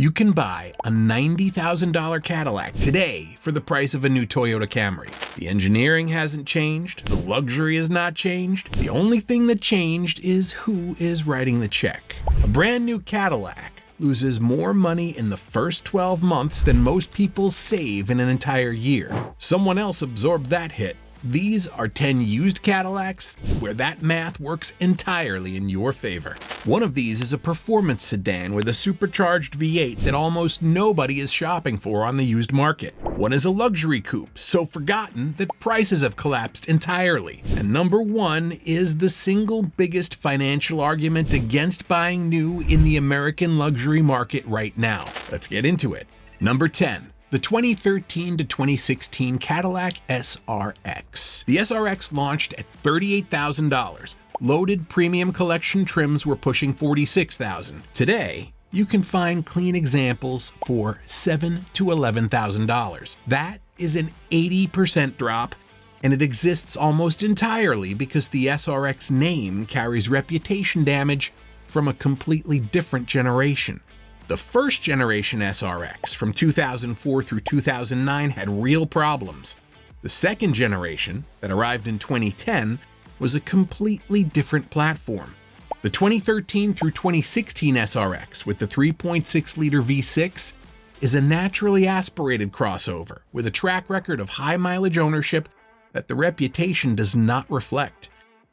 You can buy a $90,000 Cadillac today for the price of a new Toyota Camry. The engineering hasn't changed, the luxury has not changed. The only thing that changed is who is writing the check. A brand new Cadillac loses more money in the first 12 months than most people save in an entire year. Someone else absorbed that hit. These are 10 used Cadillacs where that math works entirely in your favor. One of these is a performance sedan with a supercharged V8 that almost nobody is shopping for on the used market. One is a luxury coupe, so forgotten that prices have collapsed entirely. And number one is the single biggest financial argument against buying new in the American luxury market right now. Let's get into it. Number 10. The 2013 to 2016 Cadillac SRX. The SRX launched at $38,000. Loaded premium collection trims were pushing $46,000. Today, you can find clean examples for $7,000 to $11,000. That is an 80% drop, and it exists almost entirely because the SRX name carries reputation damage from a completely different generation. The first generation SRX from 2004 through 2009 had real problems. The second generation, that arrived in 2010, was a completely different platform. The 2013 through 2016 SRX with the 3.6-liter V6 is a naturally aspirated crossover with a track record of high mileage ownership that the reputation does not reflect.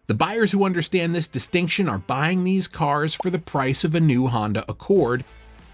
The buyers who understand this distinction are buying these cars for the price of a new Honda Accord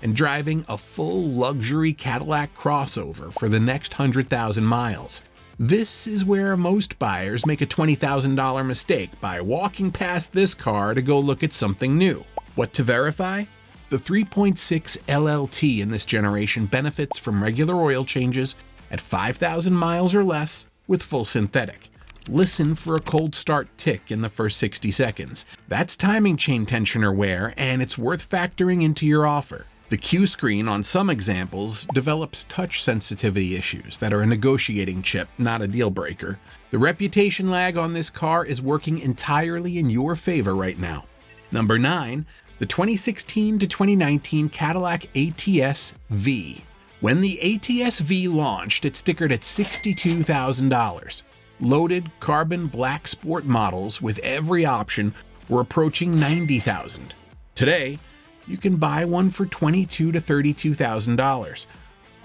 and driving a full luxury Cadillac crossover for the next 100,000 miles. This is where most buyers make a $20,000 mistake by walking past this car to go look at something new. What to verify? The 3.6 LLT in this generation benefits from regular oil changes at 5,000 miles or less with full synthetic. Listen for a cold start tick in the first 60 seconds. That's timing chain tensioner wear, and it's worth factoring into your offer. The Q screen on some examples develops touch sensitivity issues that are a negotiating chip, not a deal breaker. The reputation lag on this car is working entirely in your favor right now. Number 9, the 2016 to 2019 Cadillac ATS-V. When the ATS-V launched, it stickered at $62,000. Loaded carbon black sport models with every option were approaching $90,000. Today, you can buy one for $22,000 to $32,000.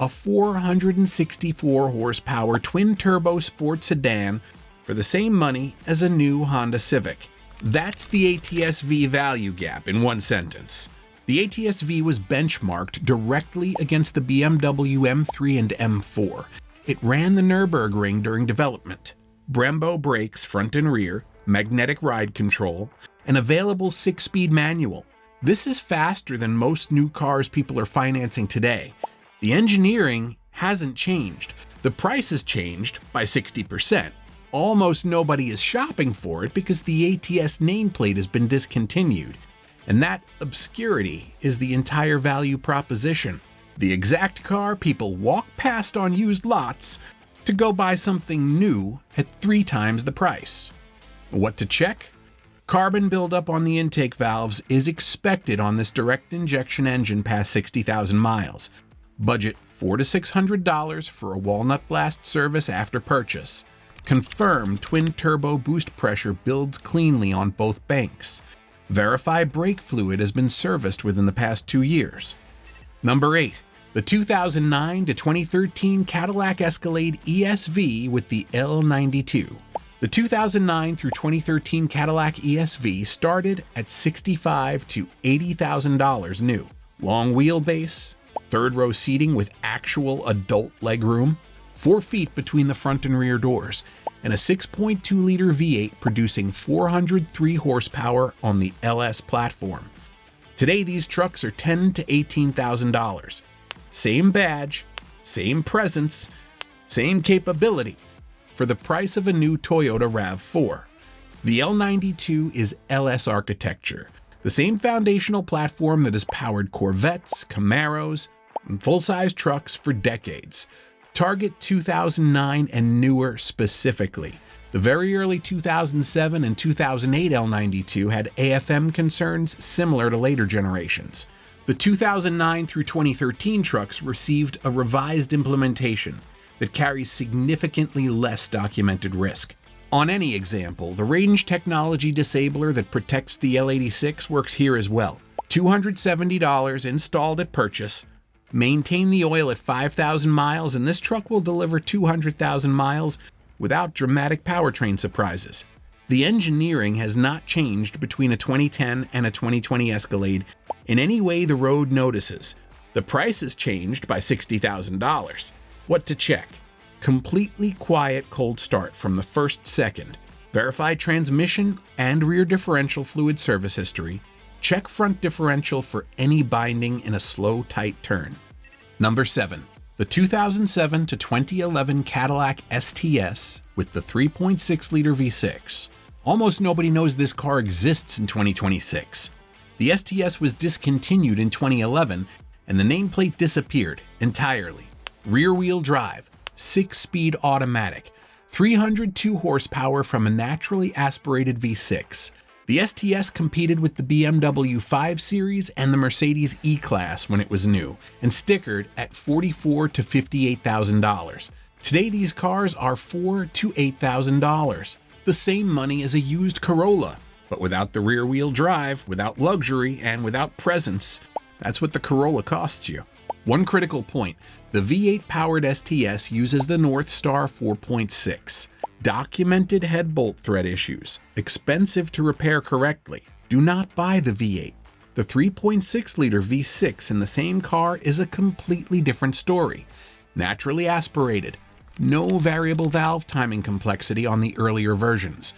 A 464 horsepower twin-turbo sport sedan for the same money as a new Honda Civic. That's the ATS-V value gap in one sentence. The ATS-V was benchmarked directly against the BMW M3 and M4. It ran the Nürburgring during development. Brembo brakes front and rear, magnetic ride control, an available 6-speed manual. This is faster than most new cars people are financing today. The engineering hasn't changed. The price has changed by 60%. Almost nobody is shopping for it because the ATS nameplate has been discontinued. And that obscurity is the entire value proposition. The exact car people walk past on used lots to go buy something new at 3 times the price. What to check? Carbon buildup on the intake valves is expected on this direct injection engine past 60,000 miles. Budget $400 to $600 for a walnut blast service after purchase. Confirmed twin turbo boost pressure builds cleanly on both banks. Verify brake fluid has been serviced within the past 2 years. Number 8. The 2009 to 2013 Cadillac Escalade ESV with the L92. The 2009 through 2013 Cadillac ESV started at $65,000 to $80,000 new. Long wheelbase, third-row seating with actual adult legroom, 4 feet between the front and rear doors, and a 6.2-liter V8 producing 403 horsepower on the LS platform. Today, these trucks are $10,000 to $18,000. Same badge, same presence, same capability, for the price of a new Toyota RAV4. The L92 is LS architecture, the same foundational platform that has powered Corvettes, Camaros, and full-size trucks for decades. Target 2009 and newer specifically. The very early 2007 and 2008 L92 had AFM concerns similar to later generations. The 2009 through 2013 trucks received a revised implementation that carries significantly less documented risk. On any example, the range technology disabler that protects the L86 works here as well. $270 installed at purchase. Maintain the oil at 5,000 miles and this truck will deliver 200,000 miles without dramatic powertrain surprises. The engineering has not changed between a 2010 and a 2020 Escalade in any way the road notices. The price has changed by $60,000. What to check? Completely quiet cold start from the first second. Verify transmission and rear differential fluid service history. Check front differential for any binding in a slow, tight turn. Number 7. The 2007 to 2011 Cadillac STS with the 3.6-liter V6. Almost nobody knows this car exists in 2026. The STS was discontinued in 2011 and the nameplate disappeared entirely. Rear-wheel drive, 6-speed automatic, 302 horsepower from a naturally aspirated V6. The STS competed with the BMW 5 Series and the Mercedes E-Class when it was new, and stickered at $44,000 to $58,000. Today these cars are $4,000 to $8,000. The same money as a used Corolla, but without the rear-wheel drive, without luxury, and without presence. That's what the Corolla costs you. One critical point, the V8-powered STS uses the Northstar 4.6. Documented head bolt thread issues. Expensive to repair correctly. Do not buy the V8. The 3.6-liter V6 in the same car is a completely different story. Naturally aspirated. No variable valve timing complexity on the earlier versions.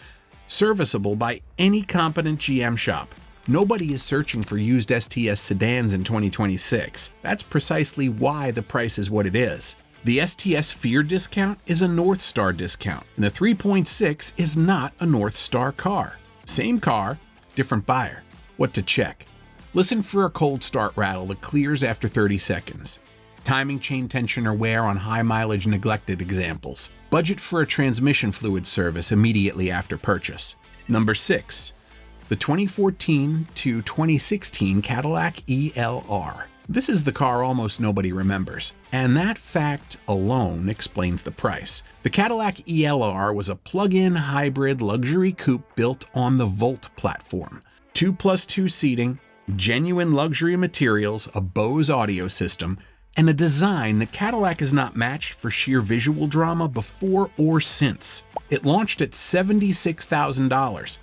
Serviceable by any competent GM shop. Nobody is searching for used STS sedans in 2026. That's precisely why the price is what it is. The STS Fear discount is a Northstar discount, and the 3.6 is not a Northstar car. Same car, different buyer. What to check? Listen for a cold start rattle that clears after 30 seconds. Timing chain tension or wear on high mileage neglected examples. Budget for a transmission fluid service immediately after purchase. Number 6. The 2014 to 2016 Cadillac ELR. This is the car almost nobody remembers, and that fact alone explains the price. The Cadillac ELR was a plug-in hybrid luxury coupe built on the Volt platform. 2+2 seating, genuine luxury materials, a Bose audio system, and a design that Cadillac has not matched for sheer visual drama before or since. It launched at $76,000.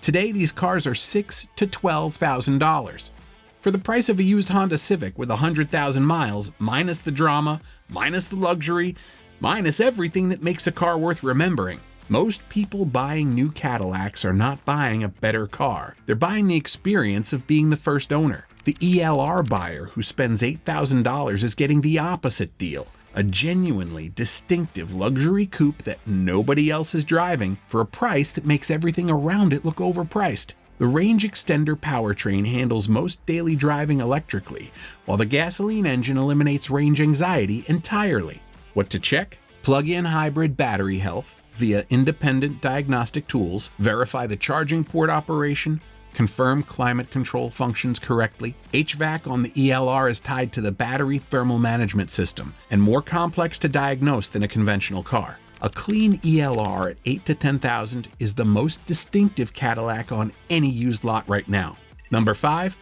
Today, these cars are $6,000 to $12,000. For the price of a used Honda Civic with 100,000 miles, minus the drama, minus the luxury, minus everything that makes a car worth remembering. Most people buying new Cadillacs are not buying a better car. They're buying the experience of being the first owner. The ELR buyer who spends $8,000 is getting the opposite deal. A genuinely distinctive luxury coupe that nobody else is driving for a price that makes everything around it look overpriced. The range extender powertrain handles most daily driving electrically, while the gasoline engine eliminates range anxiety entirely. What to check? Plug-in hybrid battery health via independent diagnostic tools, verify the charging port operation, confirm climate control functions correctly. HVAC on the ELR is tied to the battery thermal management system and more complex to diagnose than a conventional car. A clean ELR at $8,000 to $10,000 is the most distinctive Cadillac on any used lot right now. Number 5,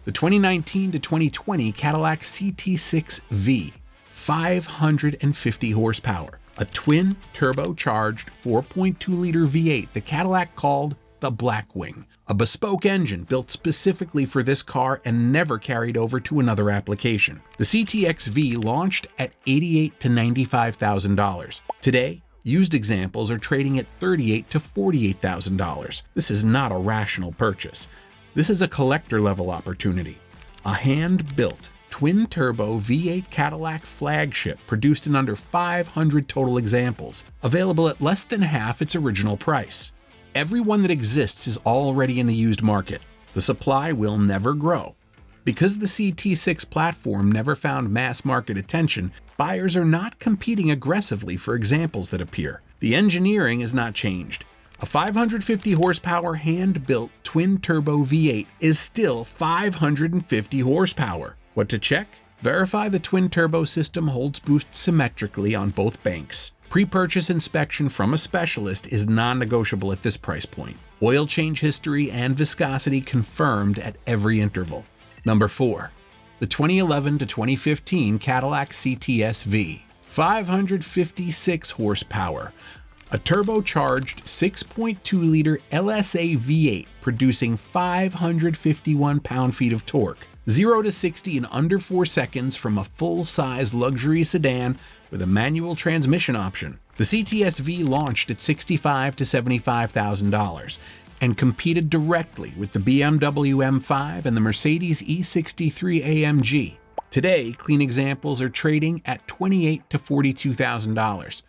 the 2019 to 2020 Cadillac CT6-V, 550 horsepower, a twin turbocharged 4.2-liter V8 the Cadillac called the Blackwing, a bespoke engine built specifically for this car and never carried over to another application. The CTX-V launched at $88,000 to $95,000. Today, used examples are trading at $38,000 to $48,000. This is not a rational purchase. This is a collector-level opportunity. A hand-built, twin-turbo V8 Cadillac flagship produced in under 500 total examples, available at less than half its original price. Every one that exists is already in the used market. The supply will never grow. Because the CT6 platform never found mass market attention, buyers are not competing aggressively for examples that appear. The engineering has not changed. A 550 horsepower hand-built twin-turbo V8 is still 550 horsepower. What to check? Verify the twin-turbo system holds boost symmetrically on both banks. Pre-purchase inspection from a specialist is non-negotiable at this price point. Oil change history and viscosity confirmed at every interval. Number 4. The 2011 to 2015 Cadillac CTS-V. 556 horsepower. A turbocharged 6.2-liter LSA V8 producing 551 pound-feet of torque. 0 to 60 in under 4 seconds from a full-size luxury sedan with a manual transmission option. The CTS-V launched at $65,000 to $75,000 and competed directly with the BMW M5 and the Mercedes E63 AMG. Today, clean examples are trading at $28,000 to $42,000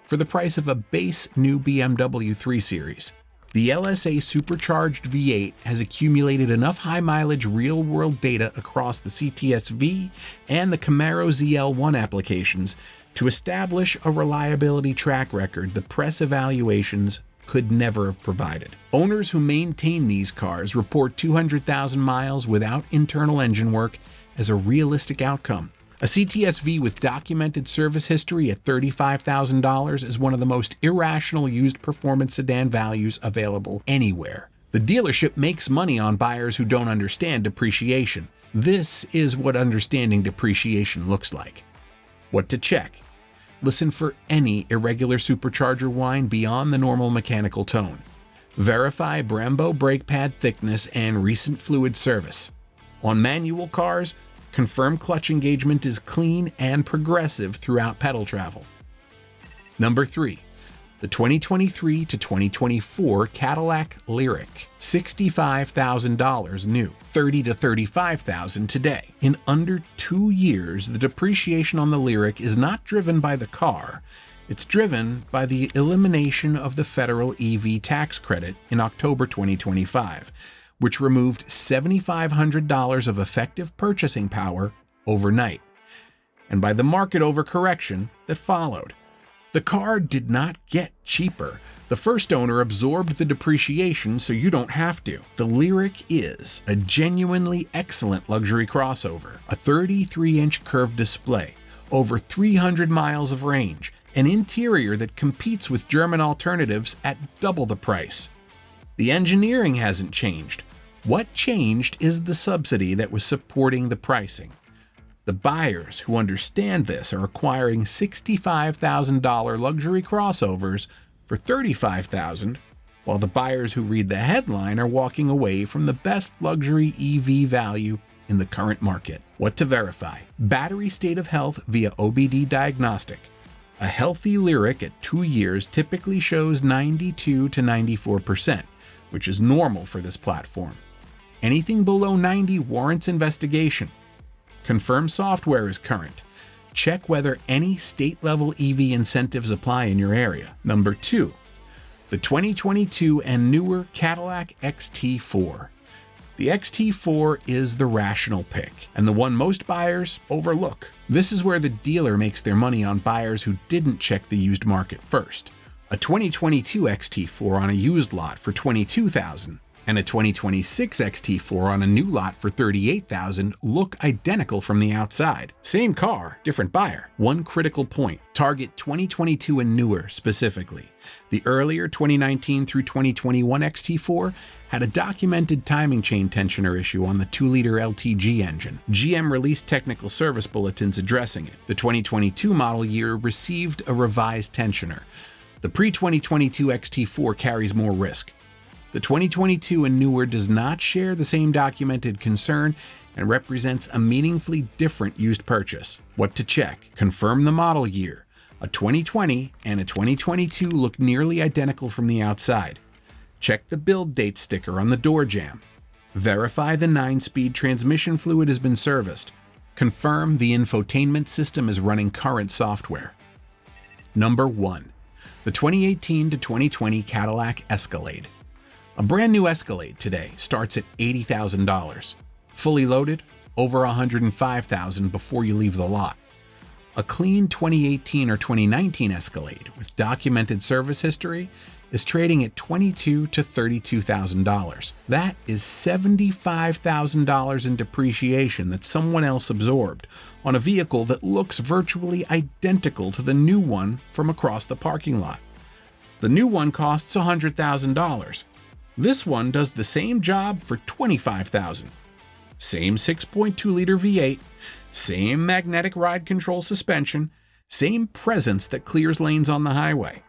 for the price of a base new BMW 3 Series. The LSA supercharged V8 has accumulated enough high-mileage real-world data across the CTS-V and the Camaro ZL1 applications to establish a reliability track record the press evaluations could never have provided. Owners who maintain these cars report 200,000 miles without internal engine work as a realistic outcome. A CTS-V with documented service history at $35,000 is one of the most irrational used performance sedan values available anywhere. The dealership makes money on buyers who don't understand depreciation. This is what understanding depreciation looks like. What to check? Listen for any irregular supercharger whine beyond the normal mechanical tone. Verify Brembo brake pad thickness and recent fluid service. On manual cars, confirm clutch engagement is clean and progressive throughout pedal travel. Number 3. The 2023 to 2024 Cadillac Lyriq. $65,000 new, $30,000 to $35,000 today. In under 2 years, the depreciation on the Lyriq is not driven by the car. It's driven by the elimination of the federal EV tax credit in October 2025. Which removed $7,500 of effective purchasing power overnight, and by the market overcorrection that followed. The car did not get cheaper. The first owner absorbed the depreciation so you don't have to. The Lyriq is a genuinely excellent luxury crossover, a 33-inch curved display, over 300 miles of range, an interior that competes with German alternatives at double the price. The engineering hasn't changed. What changed is the subsidy that was supporting the pricing. The buyers who understand this are acquiring $65,000 luxury crossovers for $35,000, while the buyers who read the headline are walking away from the best luxury EV value in the current market. What to verify? Battery state of health via OBD Diagnostic. A healthy Lyriq at 2 years typically shows 92 to 94%, which is normal for this platform. Anything below 90 warrants investigation. Confirm software is current. Check whether any state-level EV incentives apply in your area. Number 2. The 2022 and newer Cadillac XT4. The XT4 is the rational pick, and the one most buyers overlook. This is where the dealer makes their money on buyers who didn't check the used market first. A 2022 XT4 on a used lot for $22,000 and a 2026 XT4 on a new lot for $38,000 look identical from the outside. Same car, different buyer. One critical point: target 2022 and newer specifically. The earlier 2019 through 2021 XT4 had a documented timing chain tensioner issue on the 2-liter LTG engine. GM released technical service bulletins addressing it. The 2022 model year received a revised tensioner. The pre-2022 XT4 carries more risk. The 2022 and newer does not share the same documented concern and represents a meaningfully different used purchase. What to check? Confirm the model year. A 2020 and a 2022 look nearly identical from the outside. Check the build date sticker on the door jamb. Verify the 9-speed transmission fluid has been serviced. Confirm the infotainment system is running current software. Number 1. The 2018 to 2020 Cadillac Escalade. A brand new Escalade today starts at $80,000. Fully loaded, over $105,000 before you leave the lot. A clean 2018 or 2019 Escalade with documented service history is trading at $22,000 to $32,000. That is $75,000 in depreciation that someone else absorbed on a vehicle that looks virtually identical to the new one from across the parking lot. The new one costs $100,000. This one does the same job for $25,000. Same 6.2-liter V8, same magnetic ride control suspension, same presence that clears lanes on the highway.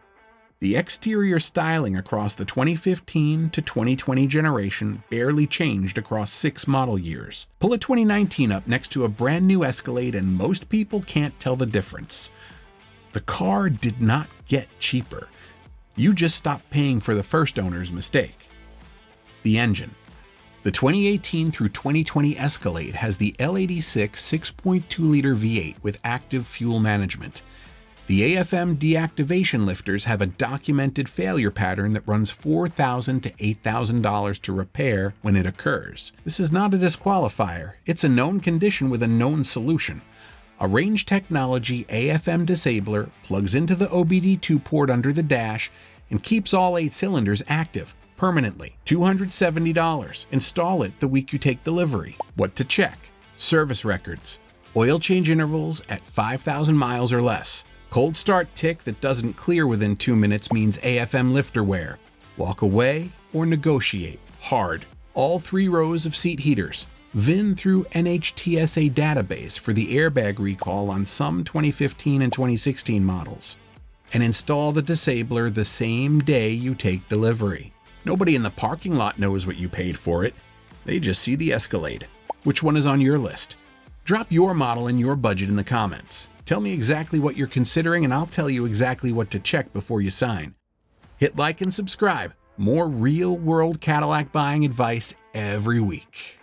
The exterior styling across the 2015 to 2020 generation barely changed across 6 model years. Pull a 2019 up next to a brand new Escalade and most people can't tell the difference. The car did not get cheaper. You just stopped paying for the first owner's mistake. The engine. The 2018 through 2020 Escalade has the L86 6.2-liter V8 with active fuel management. The AFM deactivation lifters have a documented failure pattern that runs $4,000 to $8,000 to repair when it occurs. This is not a disqualifier, it's a known condition with a known solution. A Range Technology AFM disabler plugs into the OBD2 port under the dash and keeps all 8 cylinders active permanently. $270. Install it the week you take delivery. What to check? Service records. Oil change intervals at 5,000 miles or less. Cold start tick that doesn't clear within 2 minutes means AFM lifter wear. Walk away or negotiate. Hard. All 3 rows of seat heaters. VIN through NHTSA database for the airbag recall on some 2015 and 2016 models. And install the disabler the same day you take delivery. Nobody in the parking lot knows what you paid for it. They just see the Escalade. Which one is on your list? Drop your model and your budget in the comments. Tell me exactly what you're considering and I'll tell you exactly what to check before you sign. Hit like and subscribe. More real-world Cadillac buying advice every week.